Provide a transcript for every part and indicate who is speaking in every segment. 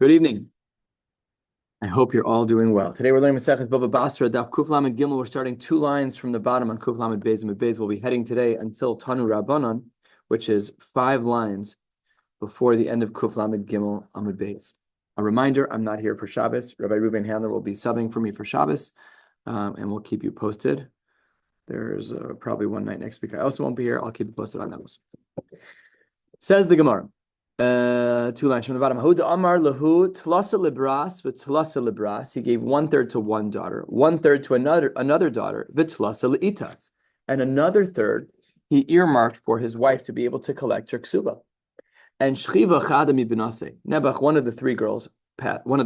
Speaker 1: Good evening. I hope you're all doing well. Today we're learning Maseches Bava Basra, Daf Kuf Lamed Gimel. We're starting 2 lines from the bottom on Kuf Lamed Beis and Beis. We'll be heading today until Tanu Rabbanon, which is 5 lines before the end of Kuf Lamed Gimel Amud Beis. A reminder, I'm not here for Shabbos. Rabbi Reuven Handler will be subbing for me for Shabbos, and we'll keep you posted. There's probably one night next week I also won't be here. I'll keep you posted on those. Says the Gemara. 2 lines from the bottom. Amar lahu tlasa libras v'tlasa libras. He gave 1/3 to one daughter, 1/3 to another daughter, v'tlasa leitas, and another third he earmarked for his wife to be able to collect her ksuba. And shchiva chada mibnase Nebuch, one of the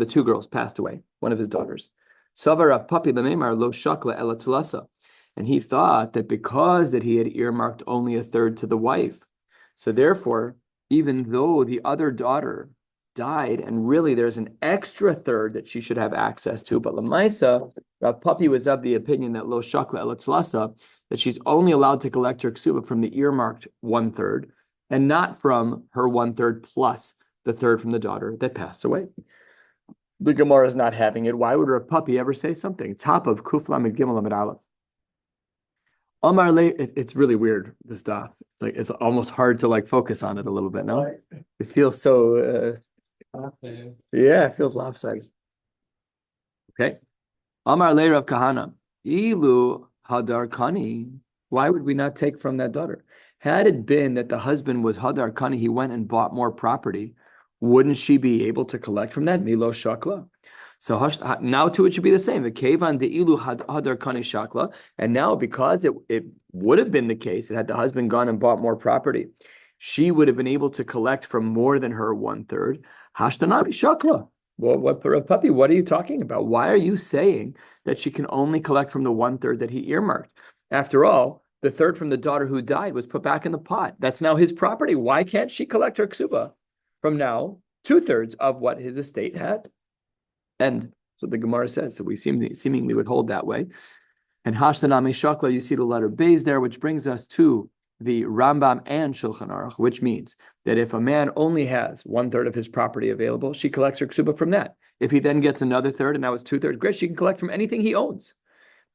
Speaker 1: 2 girls passed away, one of his daughters. Savar papi lememar lo shakla ela tlasa, and he thought that because that he had earmarked only a third to the wife, so therefore, even though the other daughter died, and really there's an extra third that she should have access to, but Lamaisa, Rav Papi was of the opinion that lo shakla el tlasa, that she's only allowed to collect her ksuba from the earmarked 1/3, and not from her 1/3 plus the third from the daughter that passed away. The Gemara is not having it. Why would Rav Papi ever say something? Top of Kuf Lamed Gimel Amud Aleph. Omar Le, it's really weird, this daf. It's almost hard to focus on it a little bit, no? Right. It feels so yeah, it feels lopsided. Okay. Omar Le Rav Kahana. Ilu Hadar Kani. Why would we not take from that daughter? Had it been that the husband was Hadar Kani, he went and bought more property, wouldn't she be able to collect from that? Milo Shakla. So now too it should be the same. The kevan deilu hadar kani shakla, and now because it would have been the case that had the husband gone and bought more property, she would have been able to collect from more than her 1/3. Hashtanami shakla. What puppy? What are you talking about? Why are you saying that she can only collect from the 1/3 that he earmarked? After all, the third from the daughter who died was put back in the pot. That's now his property. Why can't she collect her ksuba from now 2/3 of what his estate had? And so the Gemara says, so we seemingly would hold that way. And Hashtanami Shakla, you see the letter Beis there, which brings us to the Rambam and Shulchan Aruch, which means that if a man only has 1/3 of his property available, she collects her ksuba from that. If he then gets another third, and now it's 2/3, great, she can collect from anything he owns.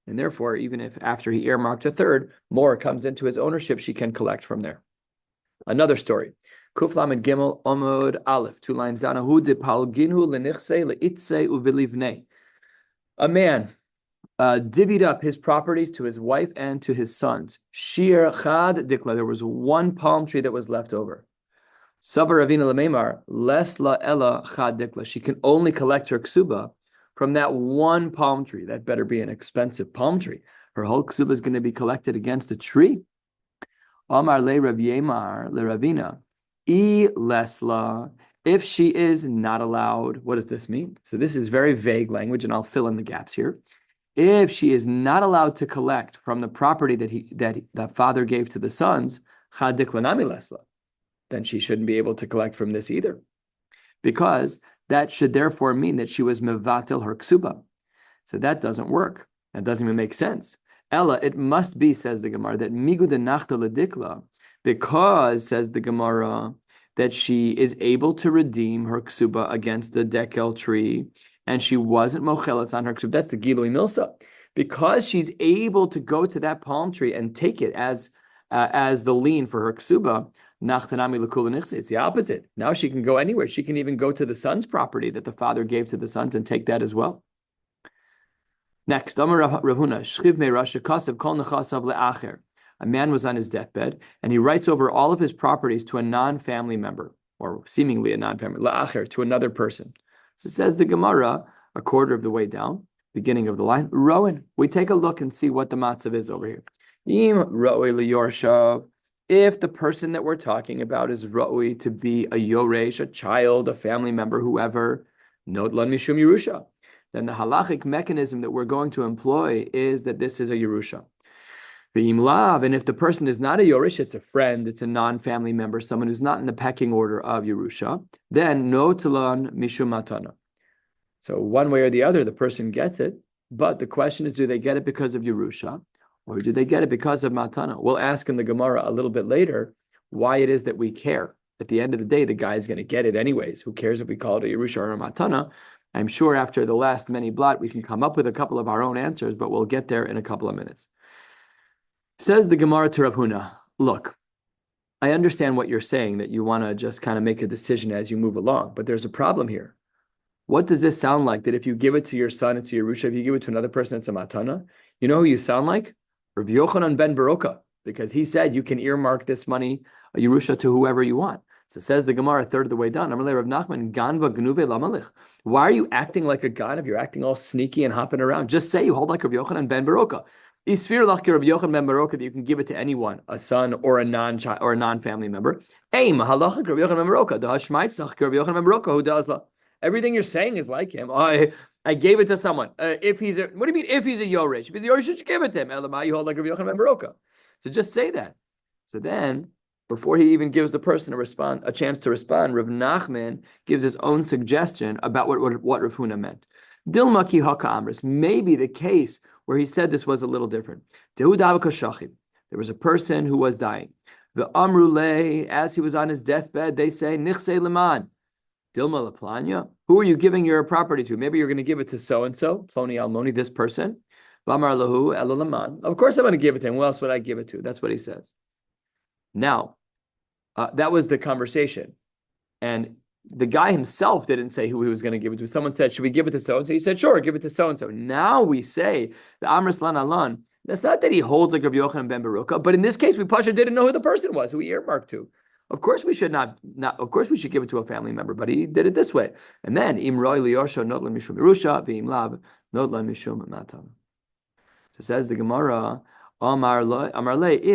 Speaker 1: And therefore, even if after he earmarked a third, more comes into his ownership, she can collect from there. Another story. Kuf Lamed Gimel Amud Aleph, 2 lines down. A man divvied up his properties to his wife and to his sons. Shiur chad dikla. There was one palm tree that was left over. Savar Ravina Lamemar lesla ella chad dikla. She can only collect her ksuba from that one palm tree. That better be an expensive palm tree. Her whole ksuba is going to be collected against a tree. Amar le Rav Yemar le Ravina. Lesla, if she is not allowed, what does this mean? So this is very vague language, and I'll fill in the gaps here. If she is not allowed to collect from the property that father gave to the sons, lesla, then she shouldn't be able to collect from this either, because that should therefore mean that she was mevatel her ksuba. So that doesn't work. That doesn't even make sense. Ella, it must be, says the Gemara, that migu de nachta ledikla, because, says the Gemara, that she is able to redeem her ksuba against the dekel tree, and she wasn't mochelas on her ksuba. That's the gilui milsa. Because she's able to go to that palm tree and take it as the lien for her ksuba, nachtanami l'kula nichse. It's the opposite. Now she can go anywhere. She can even go to the son's property that the father gave to the sons and take that as well. Next, Amar Rav Huna, Shchiv me Rasha Kasav Kol Nechasav le'acher. A man was on his deathbed, and he writes over all of his properties to a non-family member, or seemingly a non-family, la'acher, to another person. So says the Gemara, a quarter of the way down, beginning of the line, Rowan, we take a look and see what the matzav is over here. Im Ro'oi liyorshav, if the person that we're talking about is Ro'oi to be a yoresh, a child, a family member, whoever, not lan mishum Yerusha, then the halachic mechanism that we're going to employ is that this is a Yerusha. And if the person is not a Yorish, it's a friend, it's a non-family member, someone who's not in the pecking order of Yerusha, then no talan mishum matana. So one way or the other, the person gets it, but the question is, do they get it because of Yerusha, or do they get it because of matana? We'll ask in the Gemara a little bit later why it is that we care at the end of the day, the guy's going to get it anyways. Who cares if we call it a Yerusha or a Matana? I'm sure after the last many blot, we can come up with a couple of our own answers, but we'll get there in a couple of minutes. Says the Gemara to Rav Huna, look, I understand what you're saying, that you want to just kind of make a decision as you move along, but there's a problem here. What does this sound like? That if you give it to your son, it's a Yerusha. If you give it to another person, it's a Matana. You know who you sound like? Rav Yochanan ben Baroka, because he said you can earmark this money, a Yerusha, to whoever you want. So says the Gemara, a third of the way down. Rav Nachman, Ganva Gnuve Lamalech. Why are you acting like a god if you're acting all sneaky and hopping around? Just say you hold like Rav Yochanan ben Baroka. Isfir lach Rav Yochanan ben Baroka, that you can give it to anyone, a son or a non-child or a non-family member. Aim halachik Rav Yochanan ben Baroka. The hashmaitzach Rav Yochanan ben Baroka who does la. Everything you're saying is like him. I gave it to someone. If he's what do you mean if he's a Yoresh? If he's a Yoresh, you should give it to him. Elamai, you hold like Rav Yochanan ben Baroka. So just say that. So then, before he even gives the person a chance to respond, Rav Nachman gives his own suggestion about what Rav Huna meant. Dilmaki haka amris. Maybe the case where he said this was a little different. There was a person who was dying. The amrule, as he was on his deathbed, they say, Nichse leman. Dilma laplanya. Who are you giving your property to? Maybe you're going to give it to so-and-so, Ploni Almoni, this person. V'amar lahu elolaman. Of course I'm going to give it to him. Who else would I give it to? That's what he says. Now, that was the conversation. And the guy himself didn't say who he was going to give it to. Someone said, should we give it to so-and-so? He said, sure, give it to so-and-so. Now we say, the Amris Lan Alan, that's not that he holds like Rav Yochanan ben Baruka, but in this case, we Pasha didn't know who the person was, who he earmarked to. Of course we should not, of course we should give it to a family member, but he did it this way. And then, Im Roy Liyorsho Not La Mishum Yerusha, V'im Lab, Not La Mishum Matan. So says the Gemara, Amar Le,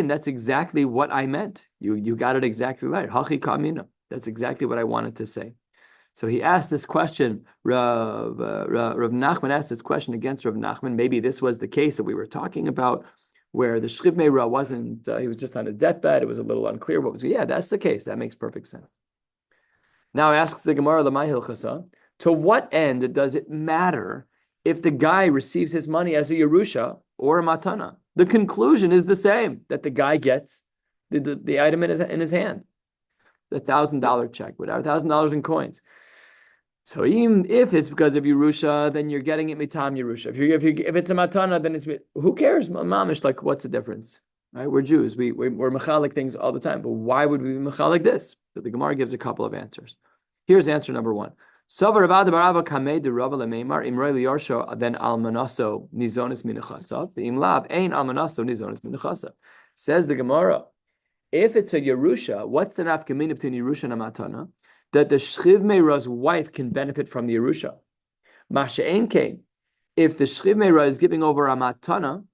Speaker 1: that's exactly what I meant. You got it exactly right. Hachi Kamina. That's exactly what I wanted to say. So he asked this question, Rav Nachman asked this question against Rav Nachman. Maybe this was the case that we were talking about, where the Shchiv Meira wasn't, he was just on his deathbed. It was a little unclear what was, yeah, that's the case. That makes perfect sense. Now asks the Gemara, Lamai Hilchasa, to what end does it matter if the guy receives his money as a Yerusha or a Matana? The conclusion is the same, that the guy gets the item in his hand. The $1,000 check, whatever, $1,000 in coins. So even if it's because of Yerusha, then you're getting it mitam Yerusha. If it's a matana, then it's who cares? Mamish, like what's the difference? Right? We're Jews. We're mechalik things all the time. But why would we be mechalik this? So the Gemara gives a couple of answers. Here's answer number one. Then almanaso nizonis minachasa. The imlav ain almanaso nizonis minachasa. Says the Gemara, if it's a Yerusha, what's the nafkamina between Yerusha and a matana? That the Shchiv Meira's wife can benefit from the Yerusha. Masha'en came. If the Shchiv Meira is giving over a matana,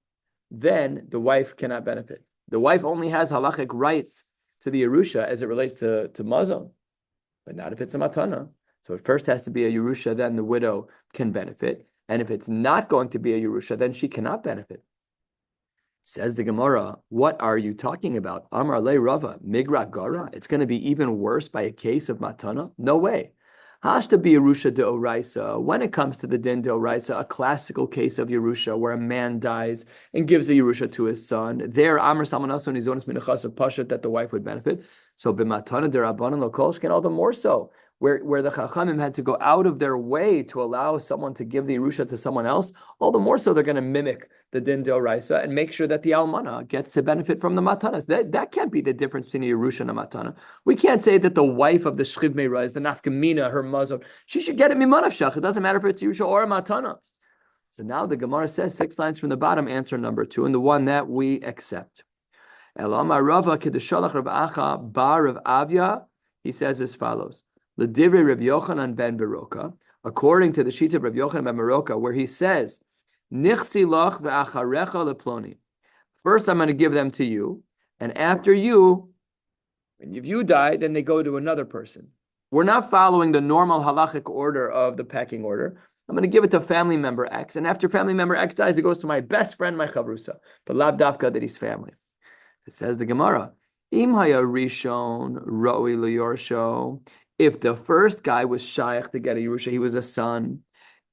Speaker 1: then the wife cannot benefit. The wife only has halachic rights to the Yerusha as it relates to mazon, but not if it's a matana. So it first has to be a Yerusha, then the widow can benefit. And if it's not going to be a Yerusha, then she cannot benefit. Says the Gemara, what are you talking about? Amar le Rava, migra gara. It's going to be even worse by a case of matana? No way. Hashta be Yerusha de Oraisa. When it comes to the din de Oraisa, a classical case of Yerusha where a man dies and gives a Yerusha to his son, there Amar Samanaso Nizonis Minachas of Pashat that the wife would benefit. So b'matana de Rabbanan lo kolshken, all the more so. Where the Chachamim had to go out of their way to allow someone to give the Yerusha to someone else, all the more so they're going to mimic the din de Oraisa and make sure that the Almana gets to benefit from the Matanas. That can't be the difference between a Yerusha and a Matana. We can't say that the wife of the Shchiv Meira is the Nafkamina, her mazon. She should get it Mimanavshach. It doesn't matter if it's Yerusha or a Matana. So now the Gemara says 6 lines from the bottom, answer number 2, and the one that we accept. Elama Rava Kedushalach Rav Acha Bar Rav Avya, he says as follows. L'divrei Rav Yochanan ben Baroka, according to the sheet of Rav Yochanan ben Baroka, where he says, Nichsi loch ve'acharecha leploni. First, I'm going to give them to you, and after you, if you die, then they go to another person. We're not following the normal halachic order of the pecking order. I'm going to give it to family member X, and after family member X dies, it goes to my best friend, my chavrusa, but lav dafka that he's family. It says the Gemara, Im haya rishon roi liyorsho. If the first guy was shaykh to get a Yerusha, he was a son,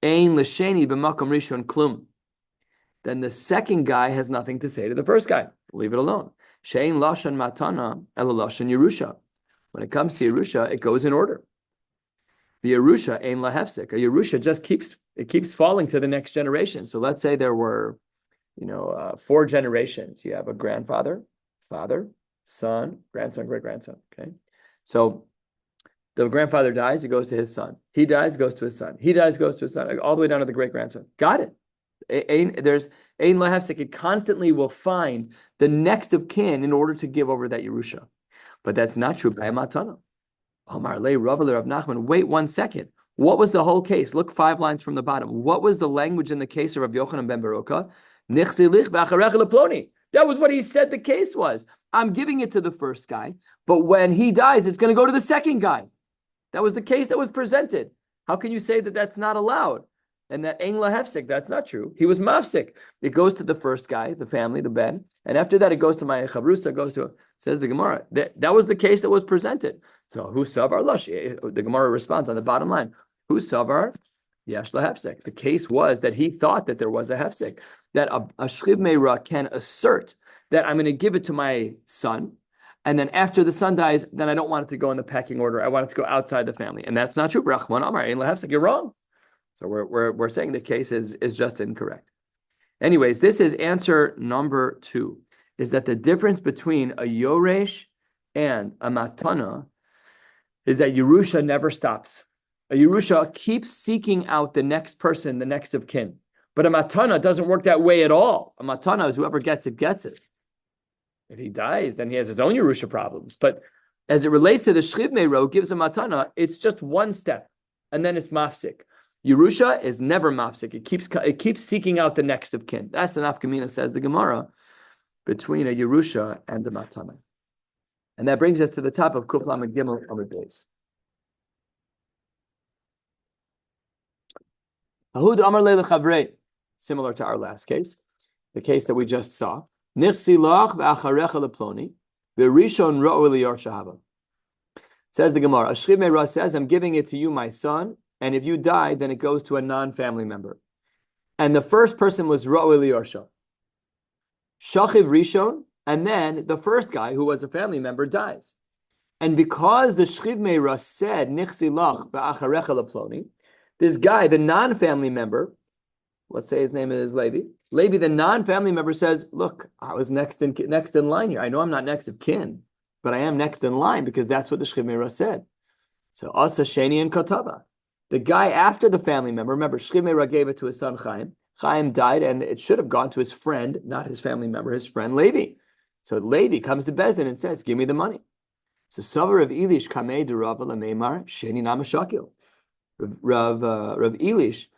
Speaker 1: ein l'sheni b'makom rishon klum, then the second guy has nothing to say to the first guy. Leave it alone. Shein lashon matana ela lashon Yerusha. When it comes to Yerusha, it goes in order. The Yerusha ein lahefsek. A Yerusha just keeps falling to the next generation. So let's say there were, 4 generations. You have a grandfather, father, son, grandson, great grandson. Okay, so the grandfather dies, it goes to his son. He dies, it goes to his son. He dies, goes to his son, all the way down to the great grandson. Got it. There's ein lahefsek. It constantly will find the next of kin in order to give over that Yerusha. But that's not true by a matana. Amar le Rav Nachman. Wait 1 second. What was the whole case? Look 5 lines from the bottom. What was the language in the case of Rav Yochanan ben Beroka? That was what he said the case was. I'm giving it to the first guy, but when he dies, it's going to go to the second guy. That was the case that was presented. How can you say that that's not allowed? And that ein lahefsek, that's not true. He was mafsik. It goes to the first guy, the family, the ben, and after that it goes to my chavrusa, says the Gemara. That was the case that was presented. So who savar lush? The Gemara responds on the bottom line. Who savar? Yesh lahefsek. The case was that he thought that there was a hefsek, that a shchiv meira can assert that I'm going to give it to my son, and then after the son dies, then I don't want it to go in the pecking order. I want it to go outside the family, and that's not true. Rachman Amar ein lahefsek. You're wrong. So we're saying the case is just incorrect. Anyways, this is answer number 2. Is that the difference between a yoresh and a matana is that Yerusha never stops. A Yerusha keeps seeking out the next person, the next of kin. But a matana doesn't work that way at all. A matana is whoever gets it, gets it. If he dies, then he has his own Yerusha problems. But as it relates to the shchiv meiro, gives a matana, it's just 1 step, and then it's mafsik. Yerusha is never mafsik. It keeps seeking out the next of kin. That's the nafkamina, says the Gemara, between a Yerusha and the matana. And that brings us to the top of Kuf Lamed Gimel Amud Beis. Ahud Amar Le Lechavrei, similar to our last case, the case that we just saw. Nichsi lach v'acharecha leploni v'rishon ra'u liyar shahava. Says the Gemara, Ashchiv Meira says, I'm giving it to you, my son, and if you die, then it goes to a non-family member. And the first person was ra'u liyar shah. Shachiv Rishon, and then the first guy, who was a family member, dies. And because the Shchiv Meira said, Nichsi lach v'acharecha leploni, this guy, the non-family member, let's say his name is Levi. Levi, the non-family member, says, look, I was next in line here. I know I'm not next of kin, but I am next in line because that's what the Shchiv Meira said. So Asa Sheni and Kotava. The guy after the family member, remember, Shchiv Meira gave it to his son Chaim. Chaim died, and it should have gone to his friend, not his family member, his friend Levi. So Levi comes to Bezdin and says, give me the money. So Savar of Elish Kamei de Rava Lameimar Sheni Namashakil. Rav Elish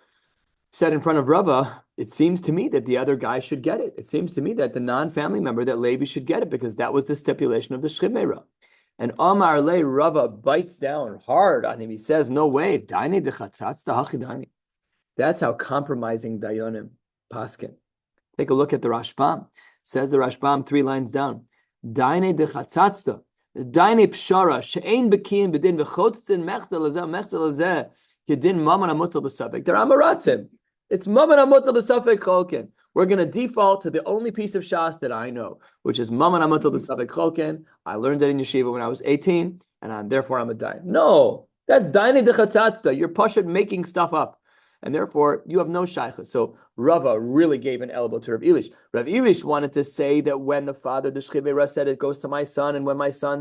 Speaker 1: said in front of Rava, it seems to me that the other guy should get it. It seems to me that the non-family member, that Levi should get it, because that was the stipulation of the Shchiv Meira. And Amar Le Rava bites down hard on him. He says, no way. Daine de chatzatz da hachidani. That's how compromising Dayanim paskin. Take a look at the Rashbam. Says the Rashbam 3 lines down. Daine de chatzatzta. Daine pshara. She'ein bekiyin bedin v'chotzin mechzel azeh mechzel azeh. Kedin maman amutal b'safek. They're amaratzim. It's maman amutal b'safek cholkin. We're going to default to the only piece of shas that I know, which is maman amutal b'safek cholkin. I learned it in yeshiva when I was 18, and therefore I'm a dayan. No, that's daine de chatzatzta. You're pashut making stuff up. And therefore, you have no shaykhus. So Rava really gave an elbow to Rav Elish. Rav Elish wanted to say that when the father, the Shchiv Meira, said it goes to my son, and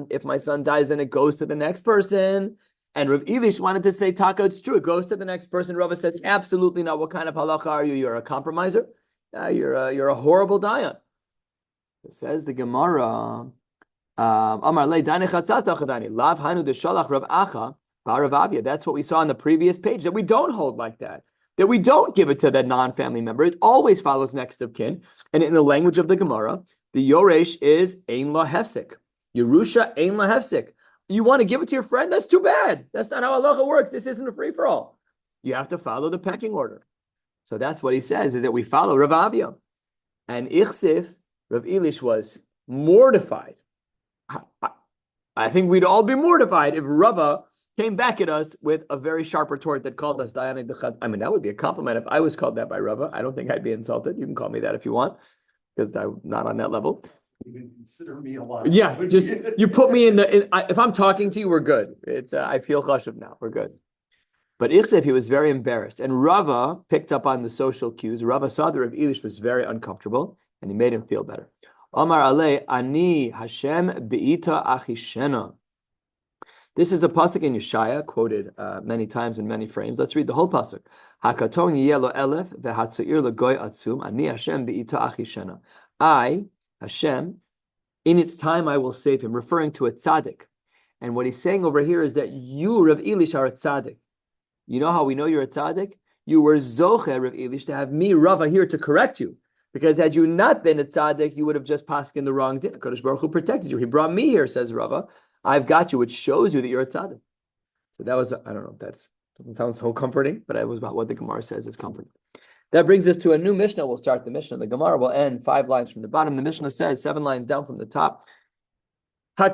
Speaker 1: if my son dies, then it goes to the next person. And Rav Elish wanted to say, Taka, it's true, it goes to the next person. Rava says, absolutely not. What kind of halacha are you? You're a compromiser? You're a horrible dayan. It says the Gemara, Amar le dane chatzas dachadani, lav hanu de shalach Rav Acha, that's what we saw on the previous page, that we don't hold like that we don't give it to the non-family member. It always follows next of kin. And in the language of the Gemara, the Yoresh is ein la hefsek. Yerusha ein la hefsek. You want to give it to your friend? That's too bad. That's not how halacha works. This isn't a free-for-all. You have to follow the pecking order. So that's what he says, is that we follow Rav Avia. And Ichsif, Rav Elish, was mortified. I think we'd all be mortified if Rava came back at us with a very sharp retort that called us Dayanik Dechad. I mean, that would be a compliment if I was called that by Rava. I don't think I'd be insulted. You can call me that if you want, because I'm not on that level.
Speaker 2: even consider me alive.
Speaker 1: Yeah, just you put me if I'm talking to you, we're good. I feel chashuv now. We're good. But Ichsev, he was very embarrassed. And Rava picked up on the social cues. Rava saw that Rav Elish was very uncomfortable, and he made him feel better. Amar alei ani Hashem be'ita achishena. This is a pasuk in Yeshaya, quoted many times in many frames. Let's read the whole pasuk. Hakaton yelo elef vehatzuir legoy atzum ani Hashem be'ita achishena. I, Hashem, in its time I will save him, referring to a tzaddik. And what he's saying over here is that you, Rav Elish, are a tzaddik. You know how we know you're a tzaddik? You were zoche, Rav Elish, to have me, Rava, here to correct you. Because had you not been a tzaddik, you would have just passed in the wrong din. Kodesh Baruch Hu protected you. He brought me here, says Rava. I've got you, which shows you that you're a tzaddik. So that was, I don't know, that doesn't sound so comforting, but it was about what the Gemara says is comforting. That brings us to a new Mishnah. We'll start the Mishnah. The Gemara will end 5 lines from the bottom. The Mishnah says 7 lines down from the top. The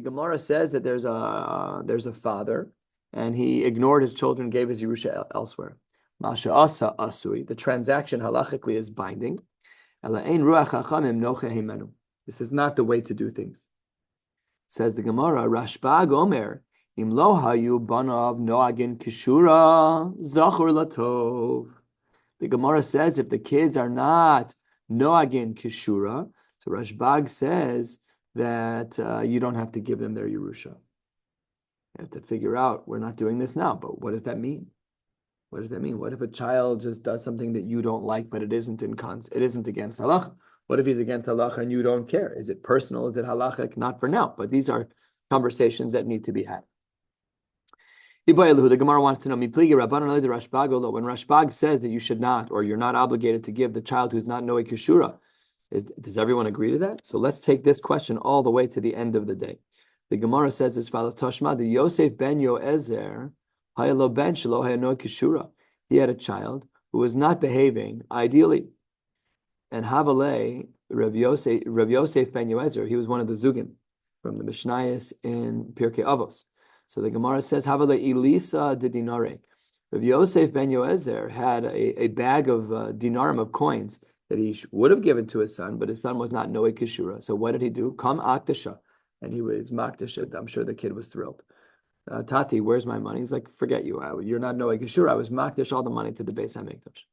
Speaker 1: Gemara says that there's a father, and he ignored his children, gave his Yerusha elsewhere. Masha asa asui. The transaction halachically is binding. This is not the way to do things. Says the Gemara, Rashbag Omer, Im lo hayu banav noagin kishura zachor latov. The Gemara says if the kids are not noagin kishura, so Rashbag says that you don't have to give them their Yerusha. You have to figure out, we're not doing this now, but what does that mean? What does that mean? What if a child just does something that you don't like, but it isn't against halacha? What if he's against halacha and you don't care? Is it personal? Is it halachic? Not for now, but these are conversations that need to be had. The Gemara wants to know, when Rashbag says that you should not, or you're not obligated to give the child who's not Noe Kishura, does everyone agree to that? So let's take this question all the way to the end of the day. The Gemara says as follows, Tashma, the Yosef ben Yoezer, Hayalo ben Shelo Hayano Kishura. He had a child who was not behaving ideally. And Havale, Rav Yosef ben Yoezer, he was one of the Zugim from the Mishnayos in Pirkei Avos. So the Gemara says, Havale Elisa de Dinare. Rav Yosef ben Yoezer had a bag of dinarim, of coins, that he would have given to his son, but his son was not Noe Kishura. So what did he do? Kam Akdasha. And he was Makdasha. I'm sure the kid was thrilled. Tati, where's my money? He's like, forget you. You're not Noe Kishura. I was Makdash all the money to the Beis HaMikdash.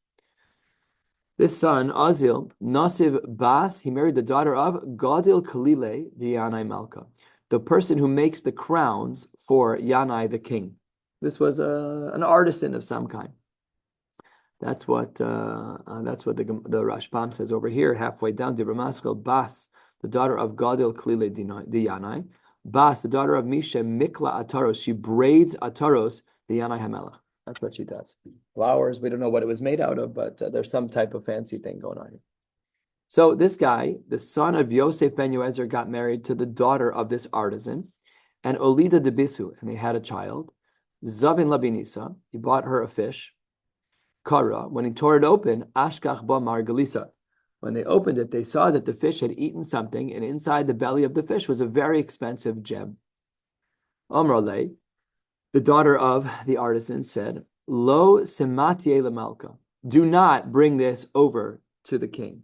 Speaker 1: This son, Azil, Nasiv Bas, he married the daughter of Gadil Kalile de Yanai Malka, the person who makes the crowns for Yanai the king. This was an artisan of some kind. That's what the Rashbam says over here, halfway down. Dibra Maskal Bas, the daughter of Gadil Kalile de Yanai. Bas, the daughter of Misha Mikla Ataros. She braids Ataros the Yanai Hamelach. That's what she does. Flowers, we don't know what it was made out of, but there's some type of fancy thing going on here. So this guy, the son of Yosef ben Yoezer, got married to the daughter of this artisan, and Olida de Bisu, and they had a child. Zavin Labinisa, he bought her a fish. Kara, when he tore it open, Ashkach ba Margalisa. When they opened it, they saw that the fish had eaten something, and inside the belly of the fish was a very expensive gem. Omrale, the daughter of the artisan, said, Lo sematie lamalka. Do not bring this over to the king.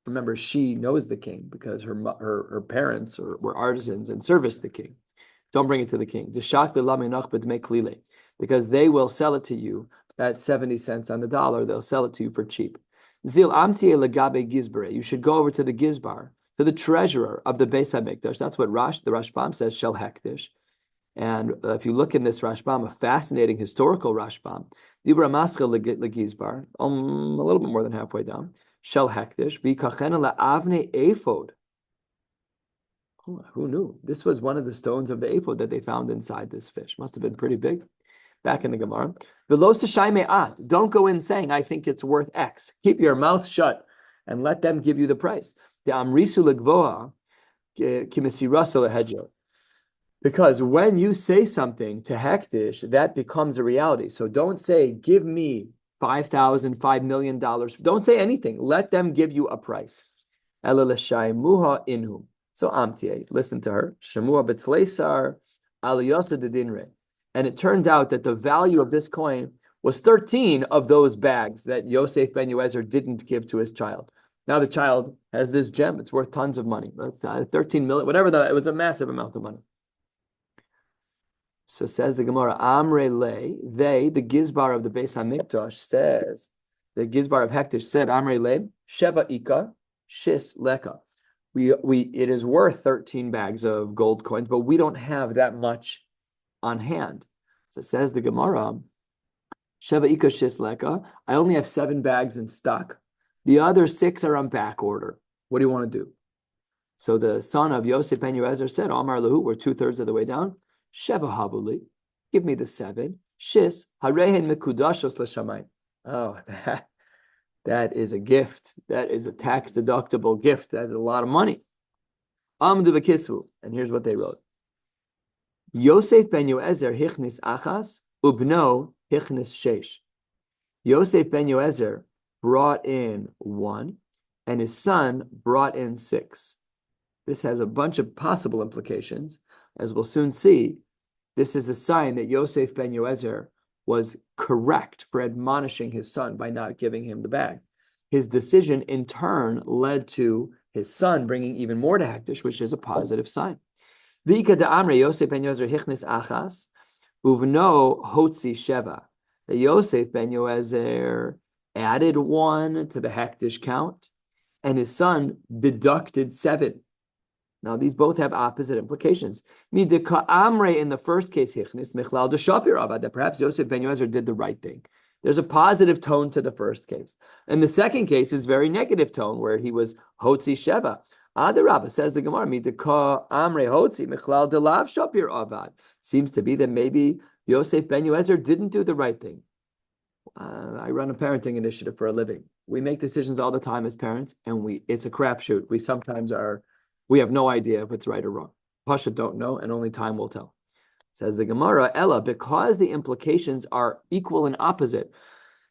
Speaker 1: Remember, she knows the king because her parents were artisans and serviced the king. Don't bring it to the king. Because they will sell it to you at 70 cents on the dollar. They'll sell it to you for cheap. Zil amtie legabe gizbare. You should go over to the gizbar, to the treasurer of the Beis HaMikdash. That's what the Rashbam says, shel hektish. And if you look in this Rashbam, a fascinating historical Rashbam, Dibra Maskal legizbar, a little bit more than halfway down, shel hektish, v'kachena la'avne ephod. Who knew? This was one of the stones of the ephod that they found inside this fish. Must have been pretty big. Back in the Gemara. Don't go in saying, I think it's worth X. Keep your mouth shut and let them give you the price. Because when you say something to hektish, that becomes a reality. So don't say, give me $5,000, $5 million. Don't say anything. Let them give you a price. So Amtie, listen to her. Shemua betleisar aliyosa de dinre. And it turned out that the value of this coin was 13 of those bags that Yosef ben Yoezer didn't give to his child. Now the child has this gem. It's worth tons of money. 13 million, whatever it was a massive amount of money. So says the Gemara, Amre Le, the Gizbar of the Beis HaMikdash says, the Gizbar of Hektish said, Amre Le, Sheva Ika, Shis Leka. It is worth 13 bags of gold coins, but we don't have that much on hand. So says the Gemara, Sheva Ika Shis Leka, I only have 7 bags in stock. The other 6 are on back order. What do you want to do? So the son of Yosef ben Yoezer said, Amar Lahu, we're 2/3 of the way down. Sheva Havuli, give me the 7. Shis, Harehen Mikudashos L'Shamayim. Oh, that is a gift. That is a tax-deductible gift. That is a lot of money. Amdu V'Kisvu. And here's what they wrote. Yosef ben Yoezer hichnis achas, ubno hichnis sheish. Yosef ben Yoezer brought in 1, and his son brought in 6. This has a bunch of possible implications. As we'll soon see, this is a sign that Yosef ben Yoezer was correct for admonishing his son by not giving him the bag. His decision, in turn, led to his son bringing even more to Hektish, which is a positive sign. V'ika da'amre Yosef ben Yoezer hichnis achas, uvno hotzi sheva. The Yosef ben Yoezer added 1 to the Hektish count, and his son deducted 7. Now, these both have opposite implications. Amre in the first case, that perhaps Yosef ben Yoezer did the right thing. There's a positive tone to the first case. And the second case is very negative tone, where he was Hotzi Sheva. Adarabba, says the Gemara, Amre Hotzi, Michlal Delav Shapir Avad. Seems to be that maybe Yosef ben Yoezer didn't do the right thing. I run a parenting initiative for a living. We make decisions all the time as parents, and it's a crapshoot. We have no idea if it's right or wrong. Pasha don't know, and only time will tell. Says the Gemara, Ella, because the implications are equal and opposite.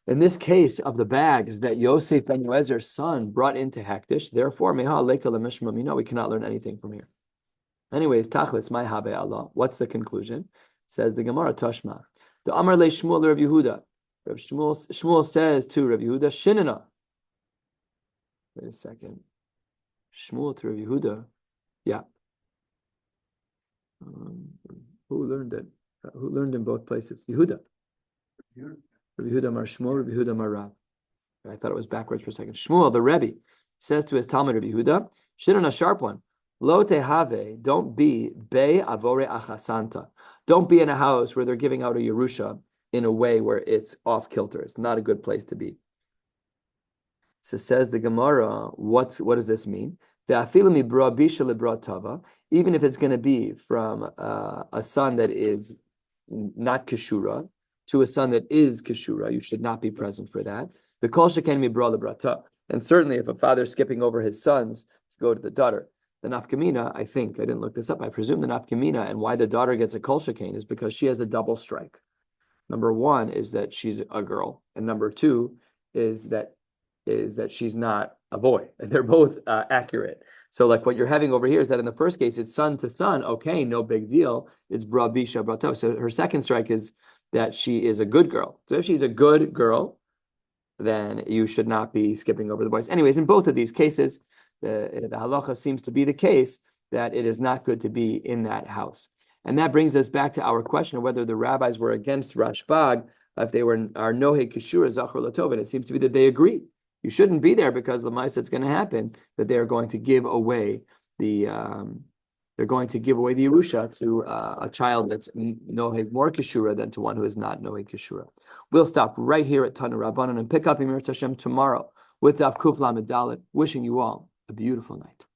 Speaker 1: In this case of the bags that Yosef ben Yoezer's son brought into Hektish, therefore, we cannot learn anything from here. Anyways, Tachlis, my habe Allah. What's the conclusion? Says the Gemara, Tashma. The Amar le Shmuel Rav Yehuda. Shmuel says to Rav Yehuda, Shinana. Wait a second. Shmuel to Rav Yehuda. Yeah. Who learned it? Who learned in both places? Yehuda. Rav Yehuda Mar Shmuel, Rav Yehuda Mar Rav. I thought it was backwards for a second. Shmuel, the Rebbe, says to his Talmud Rav Yehuda, Shinon, a sharp one. Lo tehave, don't be be avore achasanta. Don't be in a house where they're giving out a Yerusha in a way where it's off kilter. It's not a good place to be. So says the Gemara, what does this mean? Even if it's going to be from a son that is not keshura to a son that is keshura, you should not be present for that. The kol sheken mibra lebrata, and certainly if a father's skipping over his sons to go to the daughter, the nafkamina, I think I didn't look this up. I presume the nafkamina and why the daughter gets a kol sheken is because she has a double strike. Number 1 is that she's a girl, and number 2 is that she's not a boy. And they're both accurate. So like what you're having over here is that in the first case, it's son to son. Okay, no big deal. It's bra bisha brato. So her second strike is that she is a good girl. So if she's a good girl, then you should not be skipping over the boys. Anyways, in both of these cases, the halacha seems to be the case that it is not good to be in that house. And that brings us back to our question of whether the rabbis were against Rashbag, if they are nohe kishura zachor latov, and it seems to be that they agree. You shouldn't be there because the Lamaisa it's going to happen that they are going to give away the Yerusha to a child that's noheg more kishura than to one who is not noheg kishura. We'll stop right here at Tanu Rabbanan and pick up Emir Tashem tomorrow with Daf Kuf Lamed Dalet. Wishing you all a beautiful night.